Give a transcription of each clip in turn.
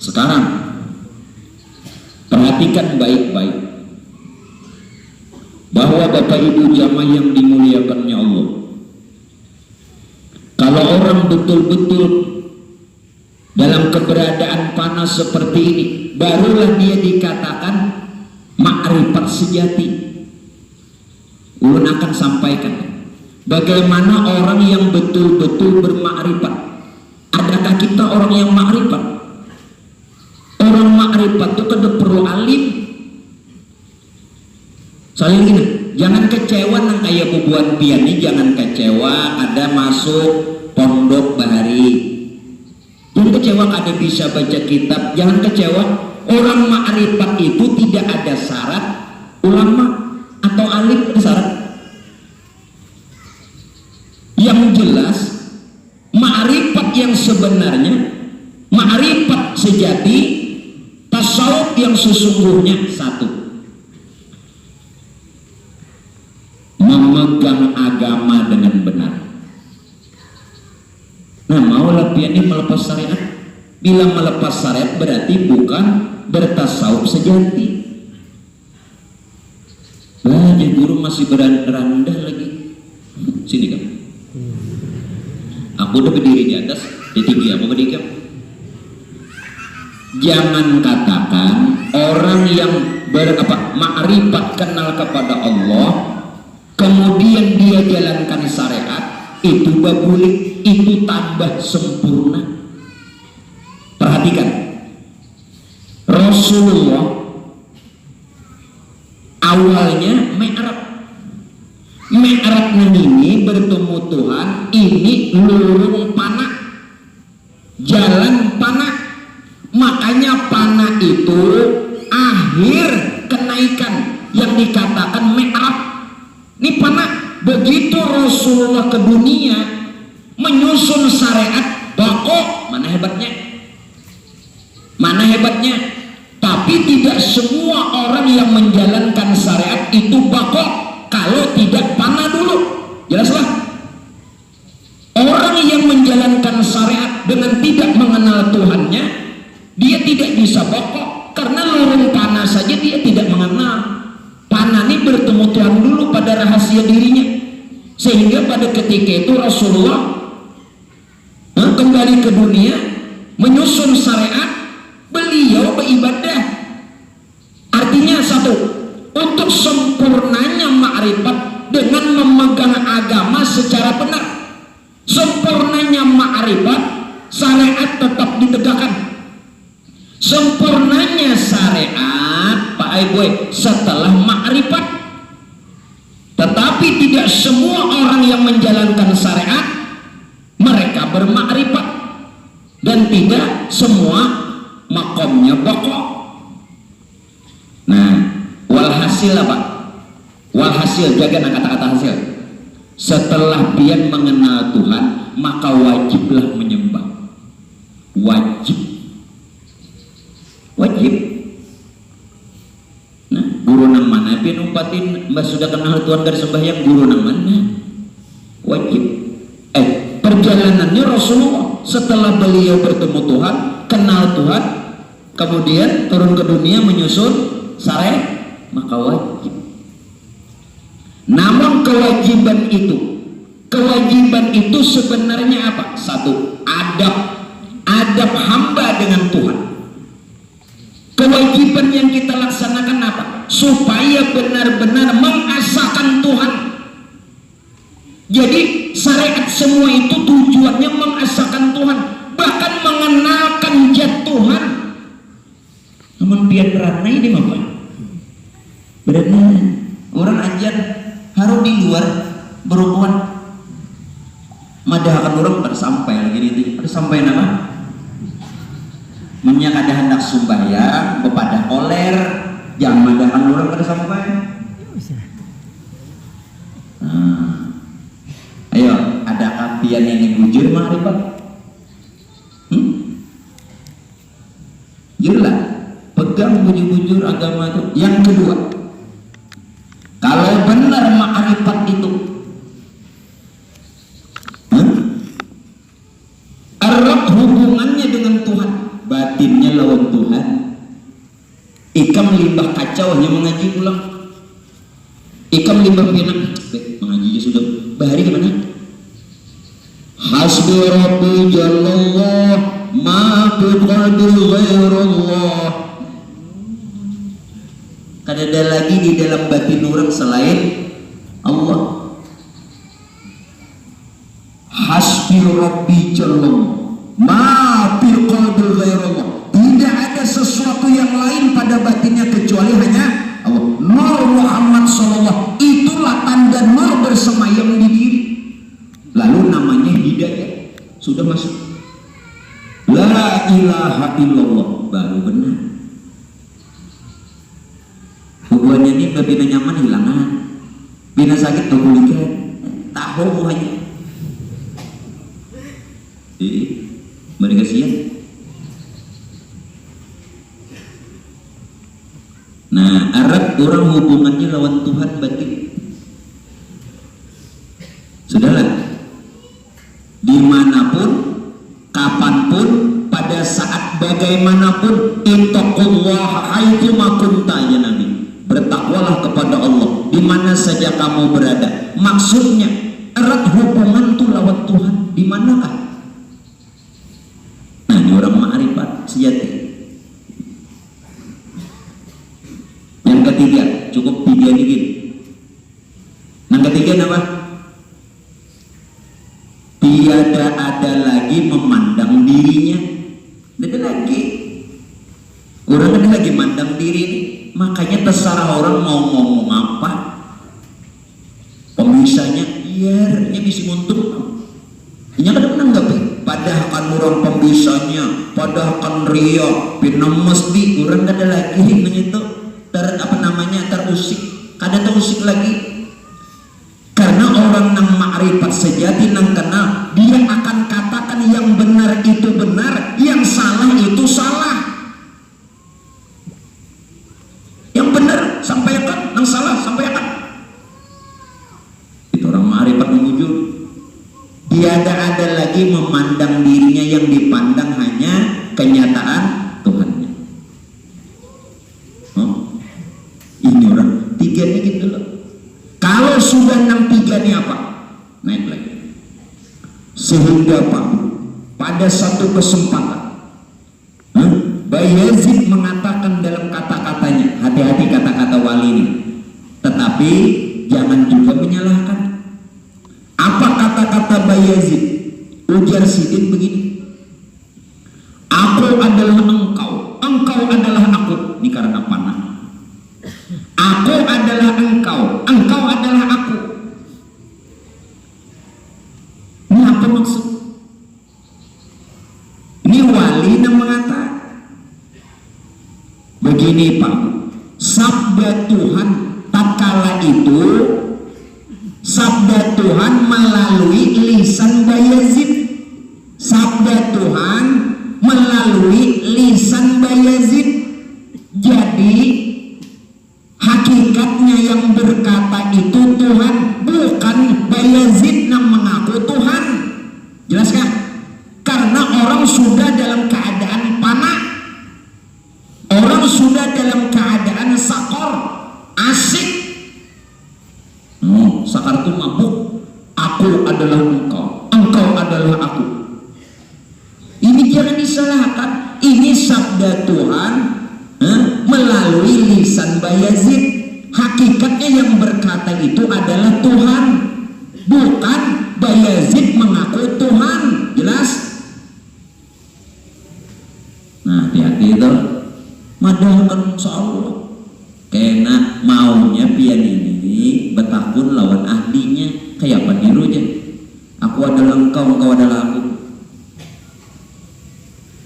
Sekarang perhatikan baik-baik bahwa Bapak Ibu jamaah yang dimuliakannya Allah, kalau orang betul-betul dalam keberadaan panas seperti ini, barulah dia dikatakan ma'rifat sejati. Ulun akan sampaikan bagaimana orang yang betul-betul bermakrifat. Adakah kita orang yang makrifat? Orang makrifat itu kada perlu alim. Soalnya gini, jangan kecewa nang kayak bubuan pian ini, jangan kecewa ada masuk pondok bahari. Jangan kecewa ada bisa baca kitab, jangan kecewa. Orang makrifat itu tidak ada syarat ulama atau alim, ada syarat. Yang jelas makrifat yang sebenarnya, makrifat sejati, tasawuf yang sesungguhnya satu, memegang agama dengan benar. Nah, maulah pian ini melepas syariat. Bila melepas syariat berarti bukan bertasawuf sejati. Banyak guru masih berandah lagi. Sini kamu. Aku udah berdiri di atas, di tinggi apa berdiri kamu? Jangan katakan orang yang makrifat kenal kepada Allah, kemudian dia jalankan syariat, itu babulik, itu tambah sempurna. Perhatikan, Rasulullah awalnya Mi'raj ini bertemu Tuhan, ini lurung panah, jalan panah. Makanya panah itu akhir kenaikan yang dikatakan Mi'raj. Ini panah. Begitu Rasulullah ke dunia menyusun syariat, bakok. Mana hebatnya? Mana hebatnya? Tapi tidak semua orang yang menjalankan syariat itu bakok kalau tidak panah dulu. Jelaslah. Orang yang menjalankan syariat dengan tidak mengenal Tuhannya, dia tidak bisa bakok, karena lurung panah saja dia tidak mengenal. Panah ini bertemu Tuhan dulu pada rahasia dirinya, sehingga pada ketika itu Rasulullah kembali ke dunia menyusun syariat, beliau beribadah. Artinya satu, untuk sempurnanya makrifat dengan memegang agama secara benar. Sempurnanya makrifat, syariat tetap ditegakkan. Sempurnanya syariat, Pak Ibu, setelah makrifat. Tetapi tidak semua orang yang menjalankan syariat mereka bermakrifat, dan tidak semua makomnya pokok. Nah, walhasil apa? Walhasil, jaga kata-kata hasil. Setelah dia mengenal Tuhan, maka wajiblah menyembah. Wajib. Nah, guru nang mana pian umpatin mbak sudah kenal Tuhan dari sembahyang, guru nang mana? Wajib. Perjalanannya Rasulullah setelah beliau bertemu Tuhan, kenal Tuhan, kemudian turun ke dunia menyusun syariat, maka wajib. Namun kewajiban itu sebenarnya apa? Satu, adab hamba dengan Tuhan. Kewajiban yang kita laksanakan apa? Supaya benar-benar mengasahkan Tuhan. Jadi syariat semua itu tujuannya mengasahkan Tuhan, bahkan mengenalkan zat Tuhan. Namun biar beratnya ini apa? Beratnya orang ajar harus di luar berhubungan. Madahkan orang pada sampai lagi itu. Pada sampai nama? Menyak ada hendak sembahyang, kepada koler, jangan madahkan orang pada sampai. Ayo, ada kapian yang bujur makrifat? Jujurlah, pegang bujur-bujur agama itu. Yang kedua, kalau benar makrifat itu erat hubungannya dengan Tuhan, berarti batinnya lawan Tuhan. Ikam limbah kacau hanya mengaji pulang. Ikam limbah pinak, mengajinya sudah bahari kemana? Hasbi Rabbi Jalallah ma fi qalbi ghairullah. Kada ada lagi di dalam batin orang selain Allah. Hasbi Rabbi Jalallah ma fi qalbi ghairullah. Tidak ada sesuatu yang lain pada batinnya kecuali hanya Allah. Nur Muhammad sallallahu, itulah tanda nur bersemayam di diri. Lalu namanya hidayah. Sudah masuk. La ilaha illallah, baru benar. Hubungannya ini bina nyaman hilangan, bina sakit kebulikan, tahu hanya. Mereka siap. Nah, Arab orang hubungannya lawan Tuhan batin. Sudahlah, dimanapun, kapanpun, pada saat bagaimanapun, ittaqullaha haitsuma kunta, ya Nabi. Bertakwalah kepada Allah di mana saja kamu berada. Maksudnya erat hubungan tuh lawan Tuhan di manakah? Nah, ini orang ma'rifat sejati. Yang ketiga, cukup tiga dikit. Yang ketiga apa? Tiada ada lagi memandang dirinya. Tidak ada lagi. Orang ada lagi mandang diri ini. Makanya terserah orang mau ngomong apa. Pembisanya, biarnya bisa untung. Ini kada menanggapi. Padahal kan orang pembisanya, padahal kan ria, pinamas di orang kada lagi itu. Terusik, kada terusik lagi. Karena orang nang ma'rifat sejati nang kenal, dia akan katakan yang benar itu benar, yang salah itu salah. Yang benar sampaikan, yang salah sampaikan. Itu orang ma'rifat mewujud. Tiada ada lagi memandang dirinya, yang dipandang hanya kenyataan Tuhannya. Ini orang tiga ini gitu loh. Kalau sudah 6-3 ini apa? Naik lagi. Sehingga Pak, pada satu kesempatan Bayezid mengatakan dalam kata-katanya, hati-hati kata-kata wali ini, tetapi jangan juga menyalahkan. Apa kata-kata Bayezid? Ujar Sidin begini, aku adalah engkau, engkau adalah aku. Ini karena panah. Aku adalah engkau, engkau adalah aku. Ini apa maksud? Ini wali yang mengatakan begini Pak, sabda Tuhan tatkala itu, sabda Tuhan melalui lisan Bayezid. Sabda Tuhan melalui lisan Bayezid. Jadi hakikatnya yang berkata itu Tuhan, bukan Bayezid yang mengaku Tuhan. Jelas kan? Karena orang sudah dalam keadaan panah, orang sudah dalam keadaan sakor, asik. Sakar itu mabuk. Aku adalah engkau, engkau adalah aku. Ini jangan disalahkan. Ini sabda Tuhan melalui lisan Bayezid. Hakikatnya yang berkata itu adalah Tuhan, bukan Bayezid mengaku Tuhan. Jelas? Nah, hati-hati itu. Madahkan insyaallah. Kena maunya pian ini betahun lawan ahlinya, kayak apa dirunya? Aku adalah engkau, engkau adalah aku.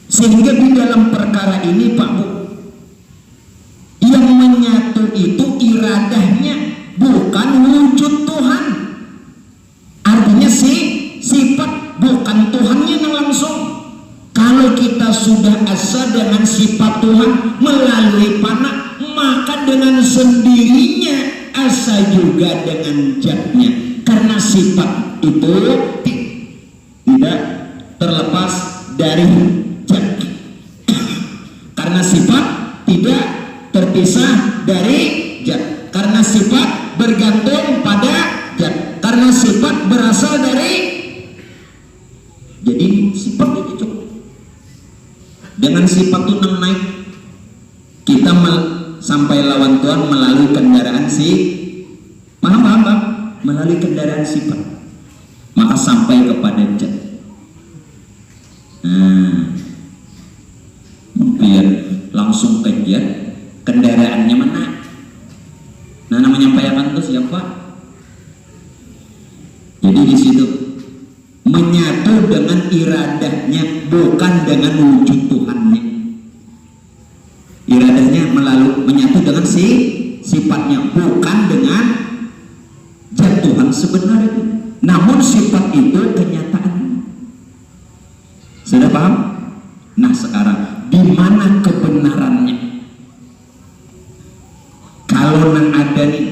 Sehingga di dalam perkara ini Pak Bu, yang menyatu itu iradahnya, bukan wujud Tuhan. Artinya sifat, bukan Tuhannya yang langsung. Kalau kita sudah asa dengan sifat Tuhan melalui panah, maka dengan sendirinya asa juga dengan zatnya. Karena sifat itu tidak terlepas dari zat. Karena sifat tidak terpisah dari zat. Karena sifat bergantung pada zat. Karena sifat berasal dari, jadi sifat itu cukup. Dengan sifat itu naik, kita sampai lawan Tuhan melalui kendaraan paham? Melalui kendaraan sifat, maka sampai kepada zat. Biar langsung ke zat, kendaraannya mana? Nah, namanya menyampaikan itu siapa? Jadi di situ menyatu dengan iradahnya, bukan dengan wujud Tuhannya. Iradahnya menyatu dengan sifatnya, bukan dengan zat Tuhan sebenarnya. Namun sifat itu kenyataan. Sudah paham? Nah, sekarang di mana kebenarannya? Kalau ada nih,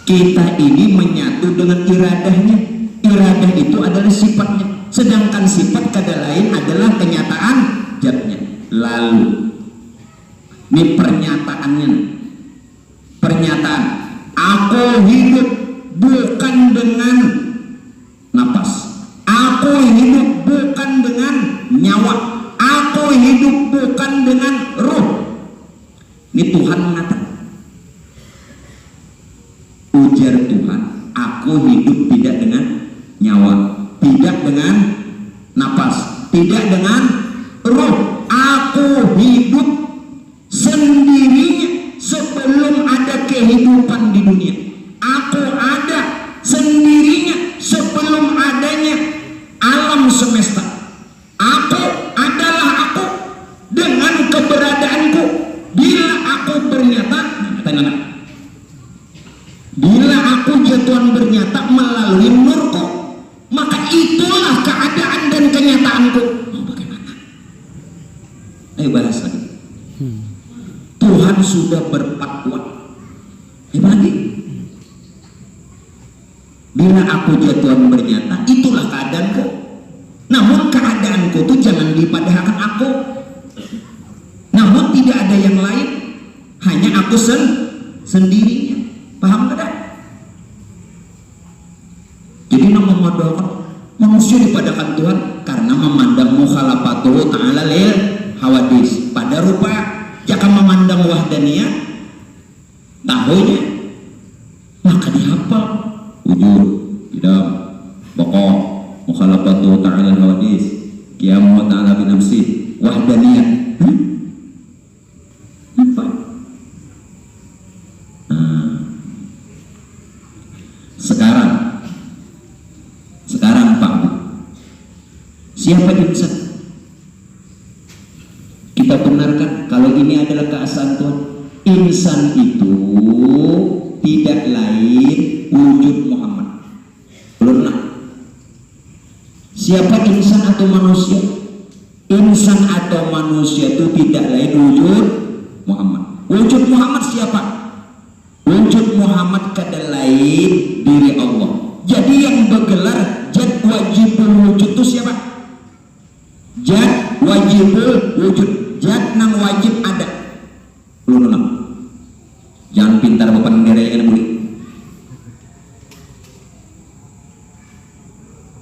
kita ini menyatu dengan iradahnya. Iradah itu adalah sifatnya, sedangkan sifat kada lain adalah kenyataan zatnya. Lalu ini pernyataannya, pernyataan aku hidup bukan dengan napas, aku hidup bukan dengan nyawa, aku hidup bukan dengan ruh. Ini Tuhan mengatakan, ujar Tuhan, aku hidup tidak dengan nyawa, tidak dengan napas, tidak dengan ruh. Aku hidup sendirinya sebelum ada kehidupan di dunia. Aku ada sendirinya sebelum adanya alam semesta. Aku adalah aku dengan keberadaanku. Bila aku bernyata, bila aku Tuhan bernyata melalui nurku, maka itulah keadaan dan kenyataanku. Mau bagaimana? Ayo bahas lagi. Tuhan sudah berfatwa. Gimana? Bila aku Tuhan bernyata, itulah keadaanku. Namun keadaanku itu jangan dipadahkan aku. Namun tidak ada yang lain, hanya aku sendirinya. Paham tidak? Jadi memandangkan manusia dipadahkan Tuhan karena memandang mukhalafatuhu ta'ala lil hawadis. Pada rupa jika memandang wahdaniyah tahunya, maka dihafal wujud, tidak, pokok, mukhalafatuhu ta'ala lil hawadis, qiyamu ta'ala binafsi, wahdaniyah. Apa? Sekarang Pak, siapa insan? Kita benarkan kalau ini adalah keasaan Tuhan. Insan itu tidak lain wujud Muhammad. Belum. Siapa insan atau manusia? Insan atau manusia itu tidak lain wujud Muhammad. Wujud Muhammad siapa? Wujud Muhammad kada lain diri Allah. Jadi yang bergelar zat wajibul wujud itu siapa? Zat wajibul wujud, zat nang wajib ada. Belum. Jangan pintar bapak negara yang boleh.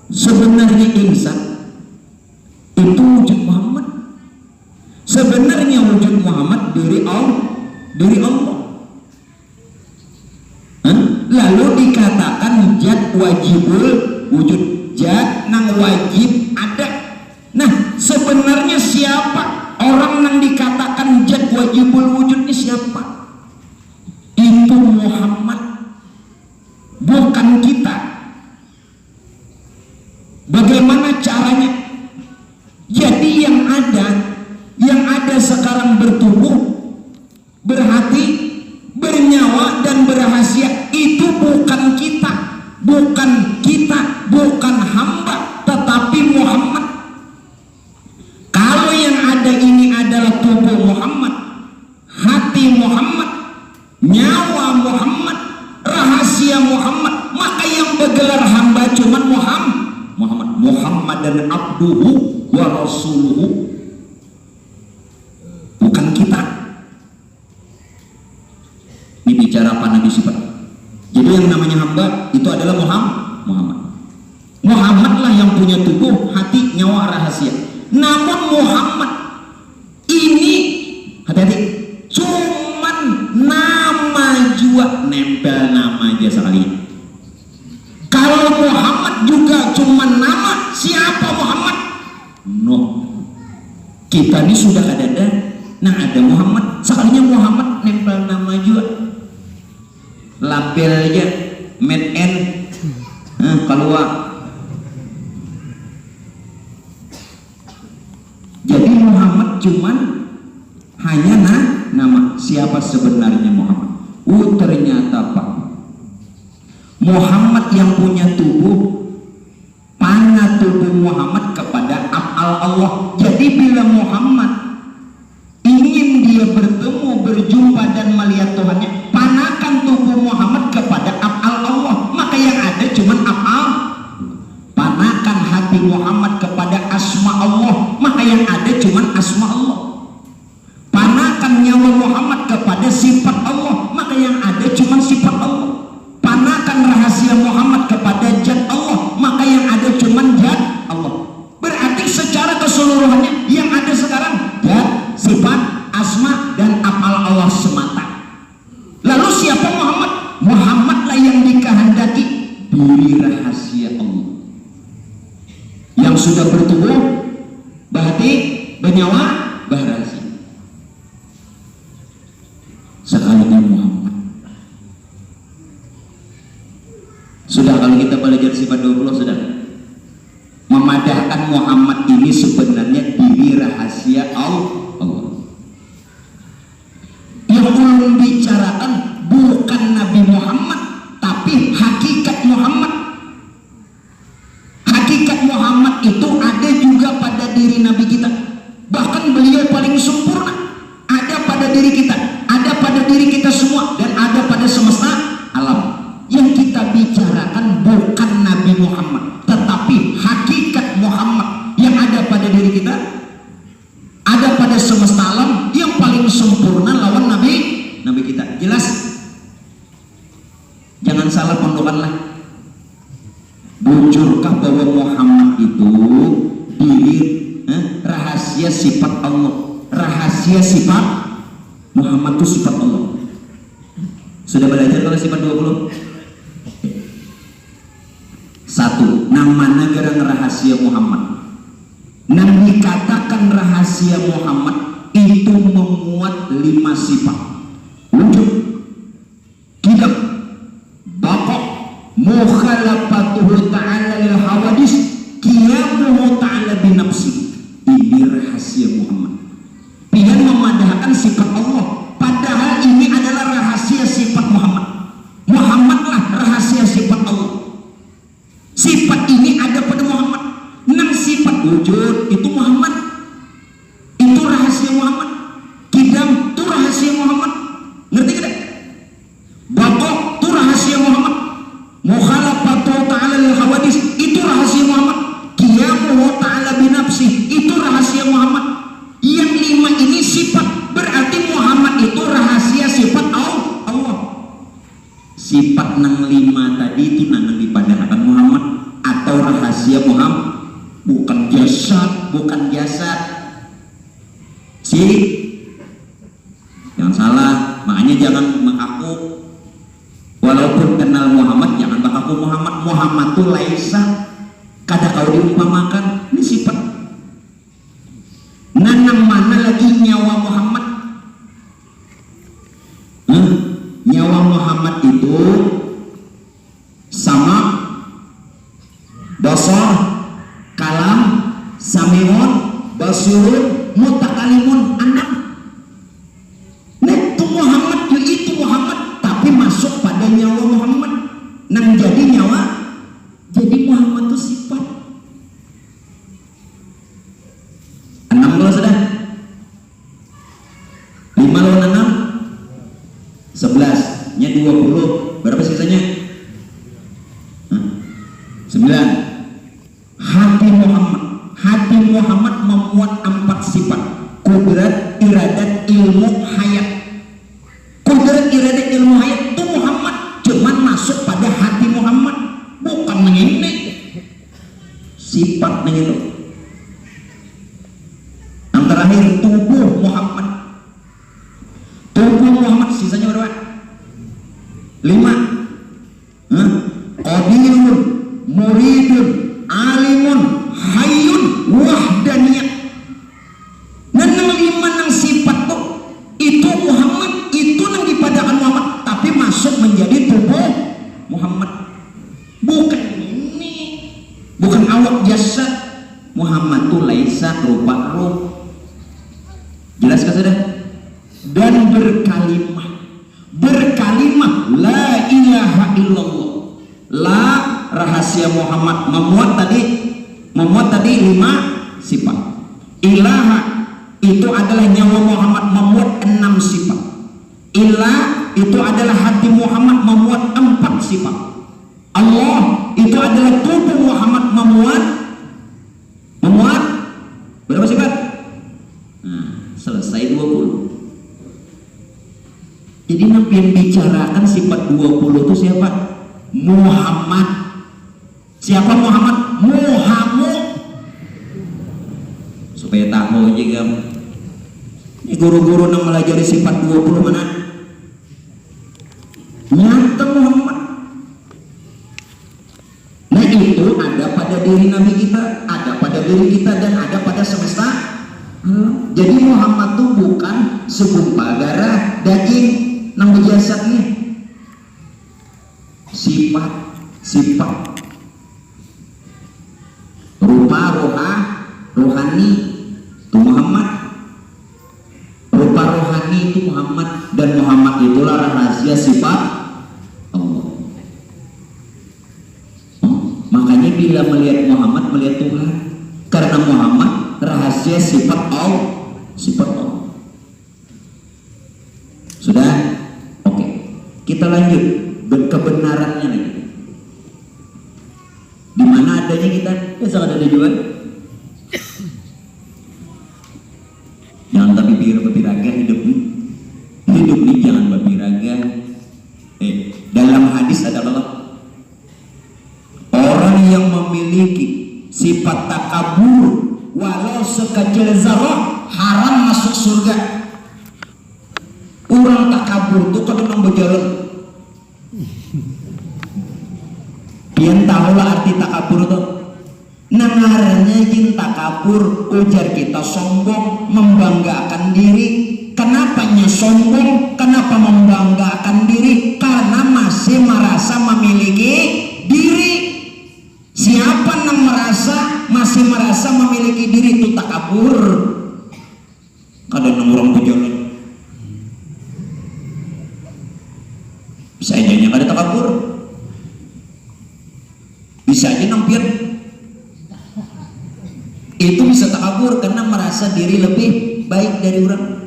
Sebenarnya insan itu wujud Muhammad. Sebenarnya wujud Muhammad diri Allah. Lalu dikatakan zat wajibul wujud, zat nang wajib ada. Nah, sebenarnya siapa orang yang dikatakan zat wajibul wujud ini siapa? Itu Muhammad, bukan kita. Bagaimana caranya? Jadi yang ada sekarang bertubuh, berhati, bernyawa dan berhasia itu bukan kita, bukan hamba, tetapi Muhammad. Kalau yang ada ini adalah tubuh Muhammad, hati Muhammad, nyawa Muhammad, rahasia Muhammad, maka yang bergelar hamba cuman Muhammad dan abduhu wa rasuluhu. para nabi sifat. Jadi yang namanya hamba itu adalah Muhammad. Muhammadlah yang punya tubuh, hati, nyawa, rahasia. Namun Muhammad ini hati-hati, cuman nama jua, nempel nama aja sekali. Kalau Muhammad juga cuman nama, siapa Muhammad? No. Kita ini sudah ada Muhammad, sekalinya Muhammad nempel nama juga. Label aja made in keluar. Jadi Muhammad cuman hanya nama. Siapa sebenarnya Muhammad? Ternyata Pak Muhammad yang punya tubuh, panah tubuh Muhammad kepada af'al Allah. Jadi bila Muhammad ingin dia bertemu, berjumpa dan melihat Tuhannya, panahkan tubuh Muhammad kepada af'al Allah, maka yang ada cuman af'al. Panahkan hati Muhammad kepada asma Allah, maka yang ada cuman asma Allah. Panahkan nyawa Muhammad kepada sifat Allah, maka yang ada cuman sifat Allah. Panahkan rahasia Muhammad kepada zat Allah, maka yang ada cuman zat Allah. Berarti secara keseluruhannya yang ada sekarang zat, sifat, asma dan af'al Allah semata. Lalu siapa Muhammad? Muhammadlah yang dikehendaki diri rahasia Allah, yang sudah bertubuh, berhati, bernyawa, berrahasia. Sekalinya Muhammad. Sudah, kalau kita belajar sifat 20 sudah memadahkan Muhammad ini sebenarnya diri rahasia Allah. Yang ulun bicarakan bukan Nabi Muhammad, tapi hakikat Muhammad. Hakikat Muhammad itu ada juga pada diri Nabi kita. Bahkan beliau paling sempurna. Ada pada diri kita, ada pada diri kita semua, dan ada pada semesta alam. Yang kita bicarakan bukan Nabi Muhammad, tetapi hakikat Muhammad yang ada pada diri kita, ada pada semesta alam, yang paling sempurna lawan Nabi kita. Jelas? Jangan salah pondokanlah. Bujurkah bahwa Muhammad itu diri rahasia sifat Allah, rahasia sifat Muhammad itu sifat Allah. Sudah belajar kalau sifat 20? Satu, nama negara rahasia Muhammad. Yang dikatakan rahasia Muhammad itu memuat 5 sifat: wujud, qidam, baqa, mukhalafatuhu ta'ala lil hawadis, qiyamuhu ta'ala binafsi. Ini rahasia Muhammad. Dengan memadahkan sifat Allah, padahal ini adalah rahasia sifat Muhammad. Muhammadlah rahasia sifat Allah. Sifat ini ada pada Muhammad. Sifat wujud itu Muhammad, itu rahasia Muhammad. Qidam itu rahasia Muhammad. Ngerti tidak? Baqa itu rahasia Muhammad. Mukhalafatu ta'ala lil hawadis itu rahasia Muhammad. Qiyamuhu ta'ala binafsi itu rahasia Muhammad. Yang 5 ini sifat, berarti Muhammad itu rahasia sifat Allah. Sifat nang 5 tadi itu nang dipadahkan Muhammad atau rahasia Muhammad, bukan jasad. Jangan salah, makanya jangan mengaku walaupun kenal Muhammad, jangan mengaku Muhammad itu laisa kada kau diumpamakan. Ini sifat. Nanang mana lagi nyawa Muhammad? Nyawa Muhammad itu sama basar, kalam, samiun, basirun, mutakalimun, anak. Itu Muhammad, itu Muhammad, tapi masuk pada nyawa Muhammad. Nang jadi nyawa, jadi Muhammad itu sifat. 6 kalau sudah 5 lawan 6 11 nya 20, berapa sisanya? 9. Hati Muhammad memuat 4 sifat: kudrat, iradat, ilmu, hayat. Kudrat, iradat, ilmu, hayat itu sifat itu. Yang terakhir tubuh Muhammad. Tubuh Muhammad sisanya berapa? 5. Qadirun, muridun, alimun, hayyun, wahdaniyah. Nah, 5 nang sifat tuh itu Muhammad, itu nang dipadakan Muhammad, tapi masuk menjadi tubuh Muhammad. Bukan ini, bukan awak jasad. Muhammad tuh laisa rupa ruh. Jelas kan sudah? Dan berkalimah la ilaha illallah. La rahasia Muhammad memuat tadi 5 sifat. Ilaha itu adalah nyawa Muhammad memuat 6 sifat. Ilah itu adalah hati Muhammad memuat 4 sifat. Allah itu adalah tubuh Muhammad memuat berapa sifat? Nah, selesai 20. Jadi nabi yang bicarakan sifat 20 itu siapa? Muhammad. Siapa Muhammad? Muhammad. Supaya tahu aja kamu. Ini guru-guru yang melajari sifat 20 mana? Nyata Muhammad. Nah itu ada pada diri Nabi kita, ada pada diri kita, dan ada pada semesta. Jadi Muhammad itu bukan segumpal darah daging nang berjasadnya. Sifat rupa rohani itu Muhammad. Rupa rohani itu Muhammad, dan Muhammad itulah rahasia sifat Allah. Makanya bila melihat Muhammad melihat Tuhan, karena Muhammad rahasia sifat Allah. Sudah? Oke. Kita lanjut kebenarannya lagi. Di mana adanya kita? Sangat ada juga. Jangan tapi berbiraga hidup ini jangan berbiraga. Dalam hadis adalah orang yang memiliki sifat takabur walau sekecil zarah haram masuk surga. Orang takabur itu kalau nang berjalan, pian tahulah arti takabur itu. Nangaranya jin takabur, ujar kita sombong, membanggakan diri. Kenapanya sombong? Kenapa membanggakan diri? Karena masih merasa memiliki diri. Siapa yang masih merasa memiliki diri itu takabur. Kadang orang berjalan bisa aja nya kada takabur, bisa aja nampir itu bisa takabur karena merasa diri lebih baik dari orang.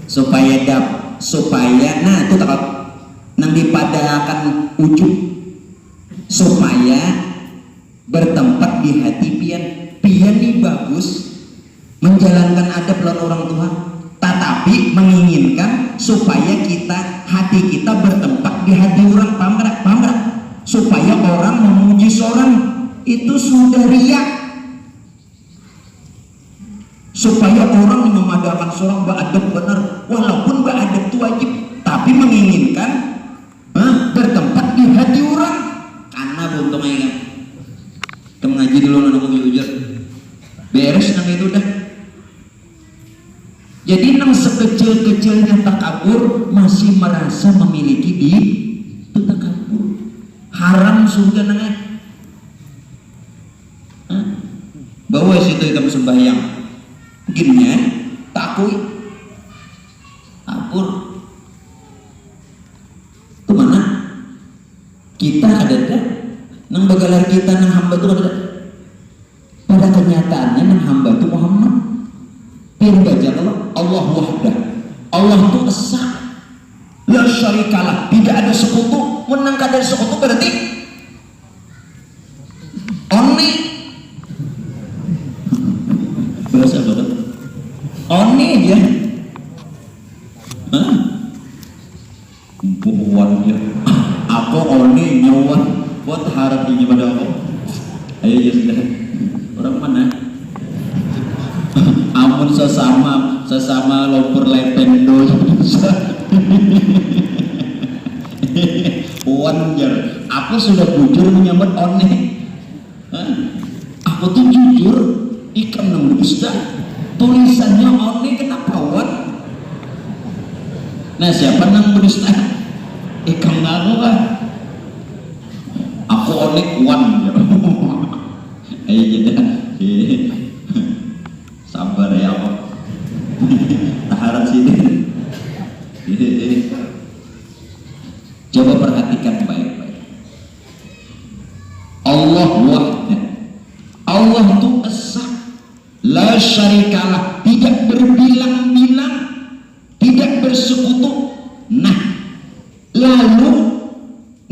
Supaya nah itu takabur nang dipadakan ujub, supaya bertempat di hati pian ini bagus menjalankan adab lawan orang tua, tetapi menginginkan supaya hati kita bertempat di hati orang. Paham tak? Supaya orang memuji seorang itu sudah riak, supaya orang memadakan seorang beradab benar, walaupun beradab itu wajib, tapi menginginkan bertempat di hati orang. Karena buntungnya kan kita mengaji dulu nang ujar beres nang itu dah. Jadi nang sekecil-kecilnya takabur masih merasa memiliki diri itu takabur. Haram surga nangnya. Bawa situ kamu sembahyang gini takui takabur. Kemana? Kita ada tak? Nang bagalar kita nang hamba itu ada. Pada kenyataannya nang hamba itu Muhammad. Yang baca Allah wahdah, Allah itu esa, la syarikalah, tidak ada sekutu. Menang kada ada sekutu berarti oni bahasa apa? Oni dia bukan dia. Aku oni nyawa buat harap ini pada Allah. Ayo ya sudah. Orang mana? Amun sesama lumpur lependo. Wajar. Aku sudah jujur menyambut one. Aku tuh jujur ikan nang dusta. Tulisannya one kenapa wan? Nah siapa nang dusta? Ikan ngaku kan? Aku onek wan. Ayo jadi. Sabar ya Allah. Harap sini. Coba perhatikan baik-baik. Allah wahda. Allah itu esa, la syarikalah, tidak berbilang-bilang, tidak bersekutu. Nah, lalu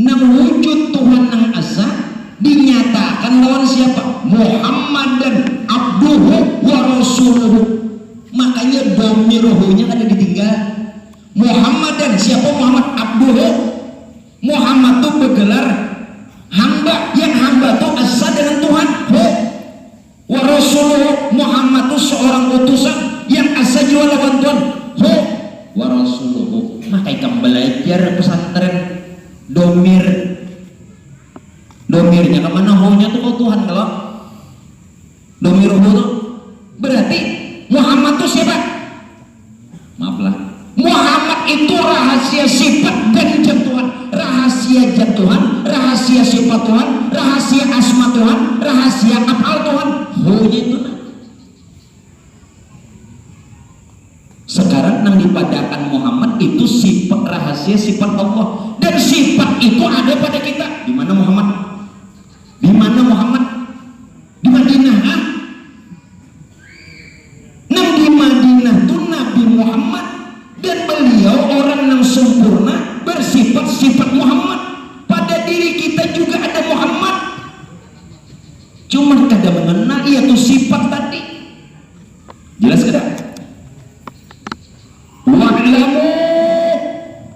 nang wujud Tuhan nang esa dinyatakan lawan siapa? Muhammadan abduhu wa rasuluhu. Makanya domiruhunya ada ditinggal. Muhammadan, siapa Muhammad? Abduhu. Muhammad itu bergelar hamba, yang hamba itu asa dengan Tuhan. Wa rasuluhu, Muhammad itu seorang utusan yang asa juga lawan Tuhan. Wa rasuluhu. Maka kita belajar pesantren domirnya kemana? Ho-nya tuh kau Tuhan. Kalau domiruhu tuh berarti Muhammad itu siapa? Maaflah, Muhammad itu rahasia sifat dan jat Tuhan, rahasia jat Tuhan, rahasia sifat Tuhan, rahasia asma Tuhan, rahasia afal Tuhan. Ho-nya itu nah. Sekarang nang dipadakan Muhammad itu sifat rahasia sifat Allah, dan sifat itu ada pada kita. Di mana Muhammad? Di mana Muhammad? Di Madinah. Nang di Madinah itu Nabi Muhammad, dan beliau orang yang sempurna bersifat sifat Muhammad. Pada diri kita juga ada Muhammad, cuma kada mengenal yaitu sifat tadi. Jelas kada? Wa'lamu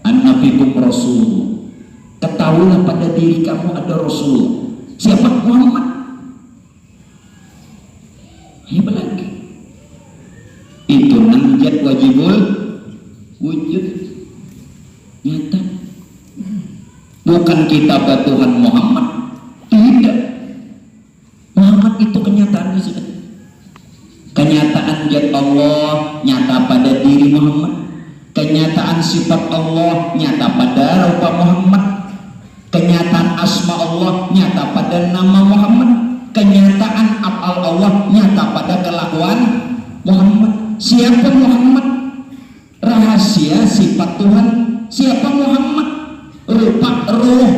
anna fikum rasul. Ketahuilah pada diri kamu ada Rasul. Siapa? Muhammad. Ayo lagi. Itu namjat wajibul wujud nyata. Bukan kita Tuhan Muhammad. Tidak. Muhammad itu kenyataannya sudah. Kenyataan zat Allah nyata pada diri Muhammad. Kenyataan sifat Allah nyata pada rupa Muhammad. Kenyataan asma Allah nyata pada nama Muhammad. Kenyataan afal Allah nyata pada kelakuan Muhammad. Siapa Muhammad? Rahasia sifat Tuhan. Siapa Muhammad? Rupa roh.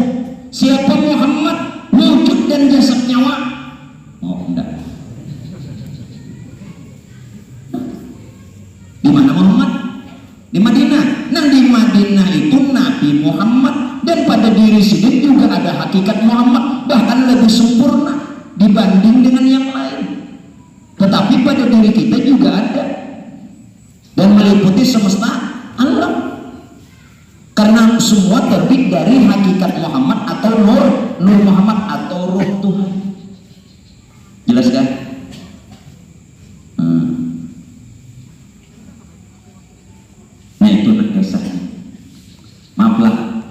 Siapa Muhammad? Wujud dan jasad nyawa. Oh enggak. Di mana Muhammad? Di Madinah. Nah di Madinah itu Nabi Muhammad, dan pada diri sendiri juga ada hakikat Muhammad, bahkan lebih sempurna dibanding dengan yang lain. Tetapi pada diri kita juga ada, dan meliputi semesta alam, karena semua terbit dari hakikat Muhammad atau nur Muhammad atau ruh Tuhan. Jelas kan? Nah itu kisahnya. Maaflah,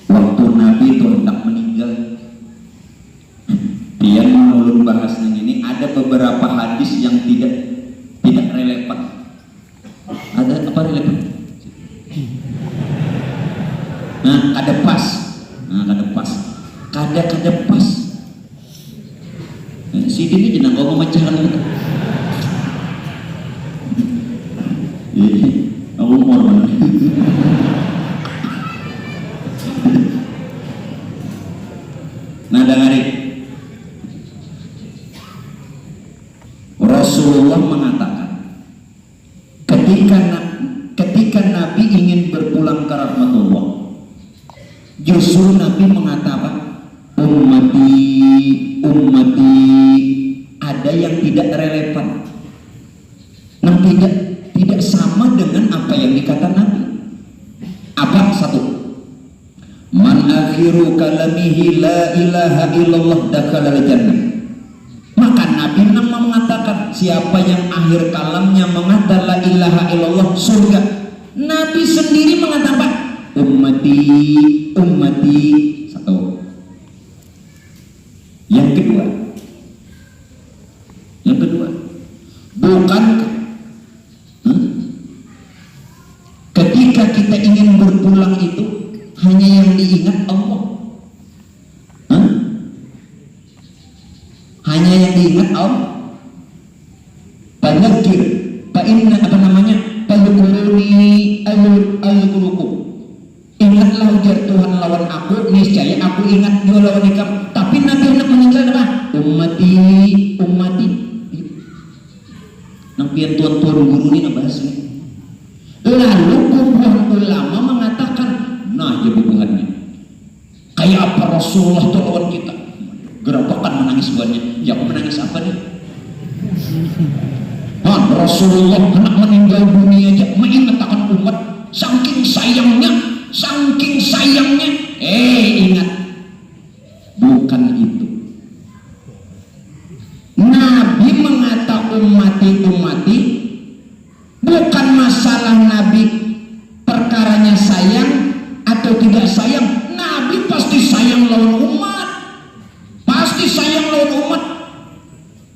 waktu Nabi itu hendak meninggal, dia mau bahas ini, ada beberapa hadis yang tidak relevan. Ada apa relevan? Nah, kada pas. Kada pas. Si ini jenang kau memecahkan itu. Aku mau mana? Nah, dengari. Rasulullah mengatakan, ketika Nabi ingin berpulang ke rahmatullah, justru Nabi mengatakan, ummati, ada yang tidak relevan, yang tidak sama dengan apa yang dikatakan Nabi. Apa? Satu, man akhiru kalamihi la ilaha illallah dakhalal jannah. Maka Nabi mengatakan siapa yang akhir kalamnya mengatakan la ilaha illallah surga. Nabi sendiri mengatakan ummati ummati. Satu. Yang kedua bukan ketika kita ingin berpulang itu hanya yang diingat Allah, hanya yang diingat Allah. Fadzakir fa inna fadhkuruni azkurukum. Ingatlah ujar Tuhan lawan aku, niscaya aku ingat juga lawan kamu. Tapi Nabi hendak meninggal apa? Ummati ummati. Nabi tuan-tuan guru ini bahas ini. Lalu bubuhan ulama mengatakan, nah ya bubuhannya kayak apa Rasulullah itu lawan kita. Gerapakan menangis buahnya. Ya aku menangis apa nih? Rasulullah hendak meninggal dunia aja mengingatkan umat saking sayangnya. Ingat, bukan itu. Nabi mengatakan ummati bukan masalah Nabi perkaranya sayang atau tidak sayang. Nabi pasti sayang lawan umat,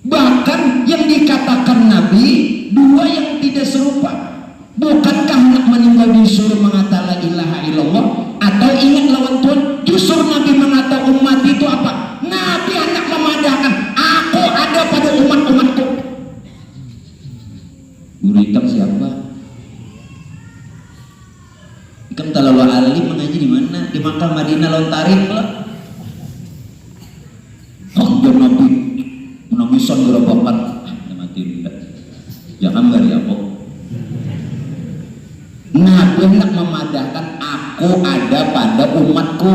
bahkan yang dikatakan Nabi dua yang tidak serupa. Bukankah hendak meninggal disuruh mengatakan la ilaha illallah atau ingat lawan Tuhan? Justru Nabi mengatakan umat itu apa? Nabi hendak memadahkan aku ada pada umat-umatku. Guru hitam siapa? Ikan terlalu alim mengaji di mana? Di Makkah, Madinah, lawan Tarik lah. Dia Nabi menangisan gerapakan. Mati tidak. Jangan beri apa. Nabi hendak memadahkan aku ada pada umatku.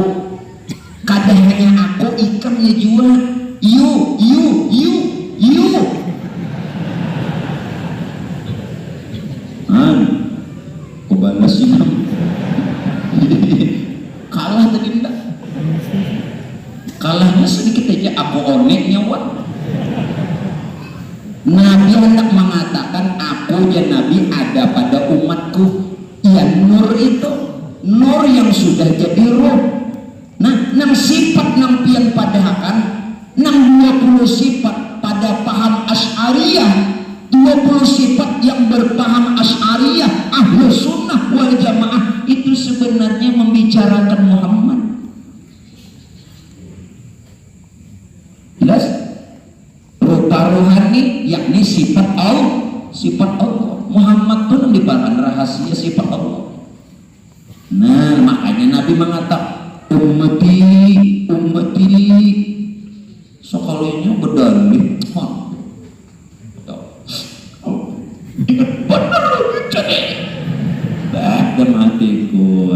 Kadang hanya aku ikamnya jua. You. Aku balas sih. Kalah tadi enggak. Kalahnya sedikit aja aku onek nyawa. Nabi hendak mengatakan aku ya Nabi ada pada umatku. Ya nur itu, nur yang sudah jadi roh. Nah, nang sifat nang pian padahakan, nang 20 sifat pada paham Asy'ariyah, 20 sifat yang berpaham Asy'ariyah, ahlu sunnah wal jamaah itu sebenarnya membicarakan Muhammad. Jelas? Rupa rohani yakni sifat Allah. Muhammad itu dibahas rahasia sifat Allah. Nah, makanya Nabi mengatakan ummati sekalinya berdalih. Benar jadi. Bah, matiku.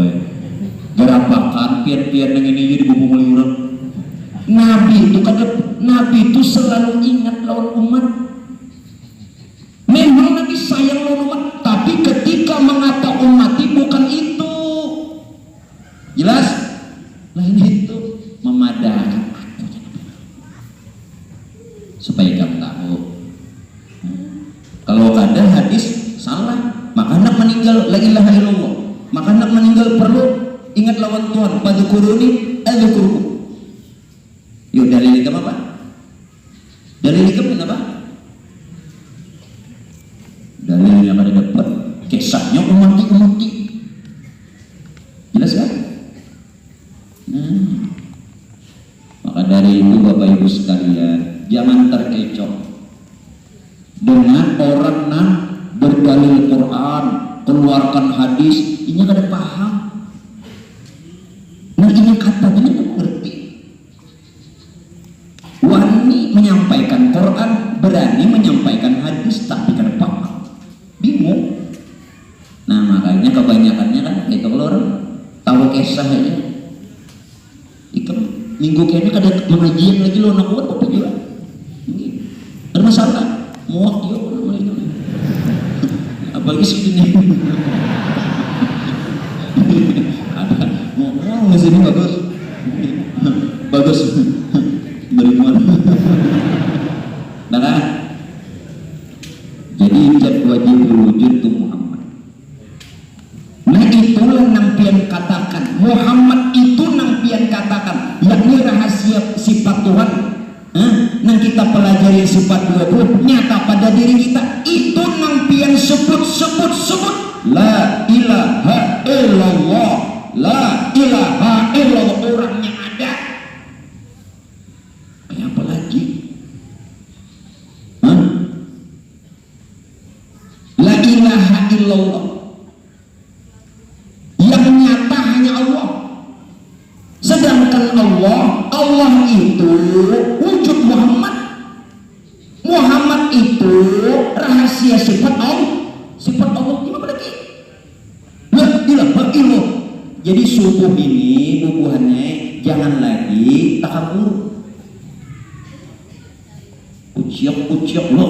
Gerapakan pian-pian yang ini jadi bubung liurang. Nabi itu selalu ingat lawan umat. Memang Nabi sayang lawan umat, tapi ketika mengata ummati bukan itu. Jelas? Lain itu memadahkan aku. Supaya kamu tahu. Kalau ada hadis salah, maka hendak meninggal la ilaha illallah. Maka hendak meninggal perlu ingat lawan Tuhan. Fadhkuruni adzkurukum. Yuk dalil ikam apa? Dalil ikam apa? Dalil yang ada dapat kisahnya ummati. Jelas kan? Nah, maka dari itu Bapak Ibu sekalian, jangan terkecoh dengan orang yang berdalil Quran, keluarkan hadis, ini kada paham. Nah ini katanya tidak mengerti. Wani menyampaikan Quran, berani menyampaikan hadis, tapi kada paham, bingung. Nah makanya kebanyakannya kan itu kalau orang tahu kisah aja. Ikan minggu kayaknya kada mengajian lagi lo nak buat apa juga. Ada masalah, muak juga mulai. Apalagi sini. Ada mau sini bagus. begitu wujud tuh Muhammad. Nah itulah nampian katakan Muhammad itu nampian katakan yakni rahasia sifat Tuhan. Nah kita pelajari sifat 20 nyata pada diri kita itu nampian sebut la ilaha illallah, la ilaha illallah, orangnya ada. Kayak apa lagi? La ilaha illallah yang nyata hanya Allah. Sedangkan Allah itu wujud Muhammad. Muhammad itu rahasia sifat Allah. Sifat Allah gimana lagi? La ilaha illallah. Jadi subuh ini bubuhannya jangan lagi takabur. Uciak lo.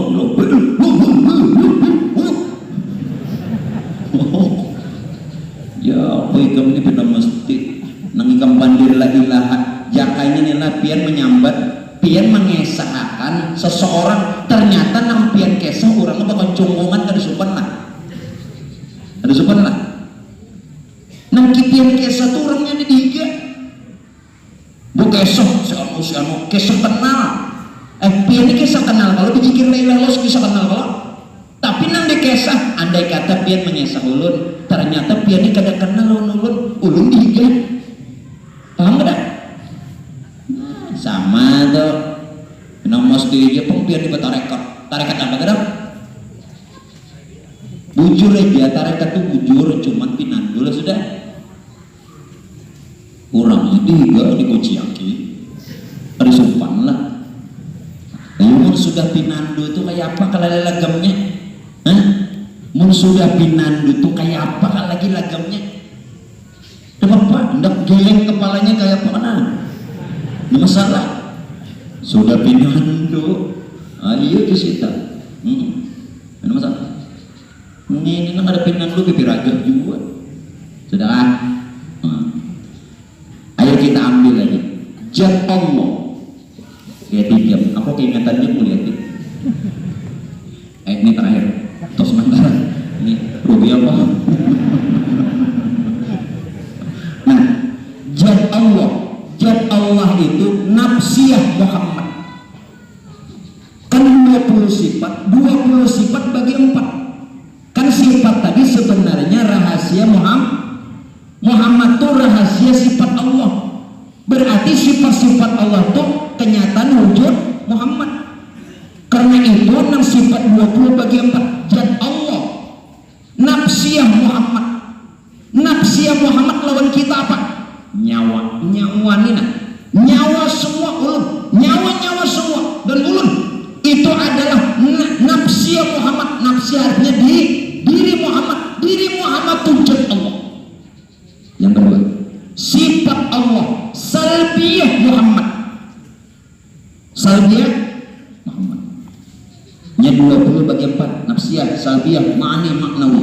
Ya apa ikam ini benar mesti nangikam bandir la ilaha jakanya nila pian menyambat pian mengesahkan seseorang ternyata nang pian kesah orang bakal cunggungan kada sopan lah nang pian kesah tuh orangnya di diga bu kesah si anu kesah kenal pian ini kisah kenal kalau dipikir la ilaha kisah kenal kalau tapi nang dikesah andai kata pian mengesah ulun ternyata pian ini kada kenal ulun dihiga paham gak? Sama tuh nang mesti aja pian di tarekat apa kadang bujur aja tarekat tuh bujur cuman pinandul sudah kurang dihiga dikuciaki ada sopan lah. Mun sudah pinandu itu kayak apa kalau lagamnya? Mun sudah pinandu itu kayak apa kalau lagi lagamnya? Kenapa? Hendak geleng kepalanya kayak apa? Nggak masalah. Sudah pinandu, ayo ke situ. Nggak masalah. Ini nggak ada pinandu pipiragah juga. Sudah. Ayo kita ambil lagi. Jat Allah. Ya diam, aku keingatannya mau lihat ini terakhir terus sementara ini rugi apa? Nah Jat Allah itu nafsiyah Muhammad kan 20 sifat bagi 4 kan sifat tadi sebenarnya rahasia Muhammad itu rahasia sifat Allah berarti sifat-sifat Allah itu kenyataan wujud Muhammad. Karena itu nang sifat 20 bagi 4 Jat Allah nafsiyah Muhammad. Nafsiyah Muhammad lawan kita apa? Nyawa nina nyawa semua ulun nyawa semua dan ulun itu adalah nafsiyah Muhammad. Nafsiyah artinya diri Muhammad itu Jat Allah. Yang kedua sifat Allah salbiyah Muhammad. Salbiyah Muhammad nya 20 bagi 4 nafsiyah, salbiyah, ma'ani, maknawi.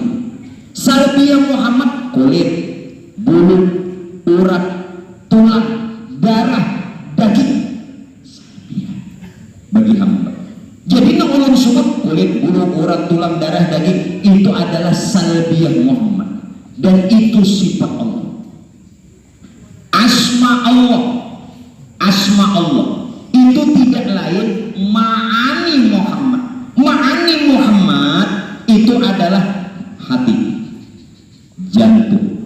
Salbiyah Muhammad kulit, bulu, urat, tulang, darah, daging. Salbiyah bagi hamba. Jadi nang ulun sebut kulit, bulu, urat, tulang, darah, daging itu adalah salbiyah Muhammad dan itu sifat Allah. Asma Allah itu tidak lain ma'ani Muhammad. Ma'ani Muhammad itu adalah hati, jantung.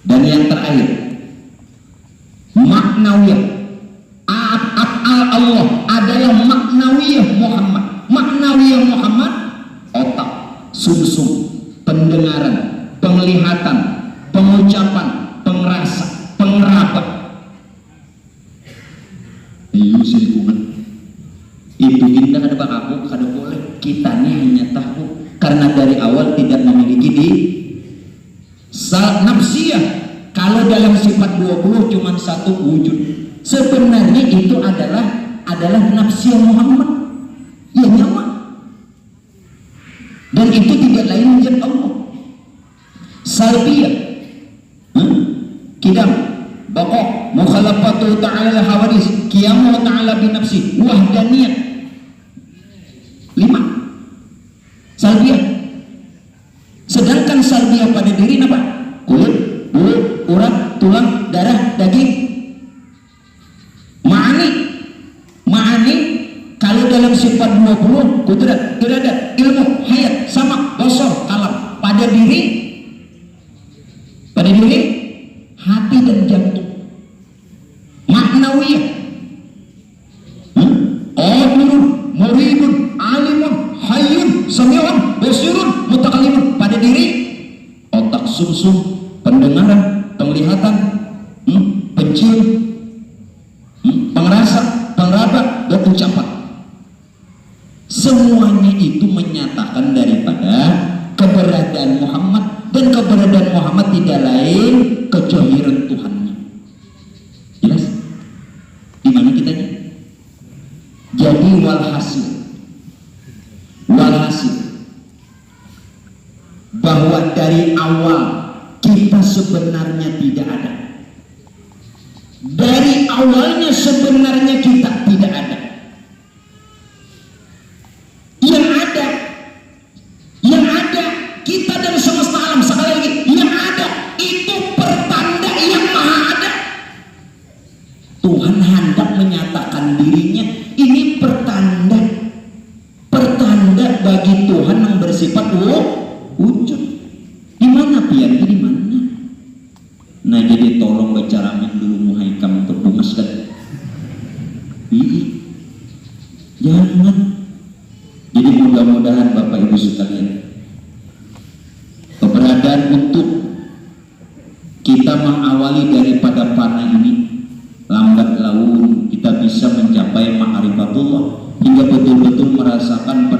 Dan yang terakhir maknawiyah. Af'al Allah adalah maknawiyah Muhammad. Maknawiyah Muhammad otak, sumsum, pendengaran, penglihatan, pengucapan, pengrasa, pengeraba. Iyo lingkungan itu indah ada bakaku kada boleh kita nih hanya tahu karena dari awal tidak memiliki nafsiyah. Kalau dalam sifat 20 cuma satu wujud sebenarnya itu adalah nafsiyah Muhammad ya nyawa dan itu tidak lain menjadi Allah. Salbiyah kidam baqo mukhalafatu ta'ala hawadis qiyamu ta'ala binafsi wahdaniyah 5 salbiah. Sedangkan salbiah pada diri apa? Kulit, bulu, urat, tulang, darah, daging. Ma'ani kalau dalam sifat 20 kudrat, iradat, ilmu, hayat, sama, basar, kalam. Pada diri hati dan jantung. Maknawiyah, qadirun, muridun, alimun, hayyun, sami'un, basirun, mutakallimun. Pada diri otak, sumsum, pendengaran, penglihatan, pencium, pengrasa, pengraba, dan ucapan. Semuanya itu menyatakan daripada keberadaan Muhammad, dan keberadaan Muhammad tidak lain kejahiran Tuhannya. Jelas? Di mana kitanya? Jadi walhasil bahwa dari awal kita sebenarnya tidak ada. Dari awalnya sebenarnya kita tidak ada. Yang ada kita dan semesta alam. Sekali lagi, yang ada itu pertanda yang maha ada. Tuhan hendak menyatakan dirinya, ini pertanda bagi Tuhan yang bersifat wujud. Di mana pian? Di mana? Nah, jadi tolong baca ramen dulu muhaikam untuk memaskan. Jangan. Jadi mudah-mudahan Bapak Ibu sekalian, keberadaan untuk kita mengawali daripada panah ini, lambat laun kita bisa mencapai ma'rifatullah hingga betul-betul merasakan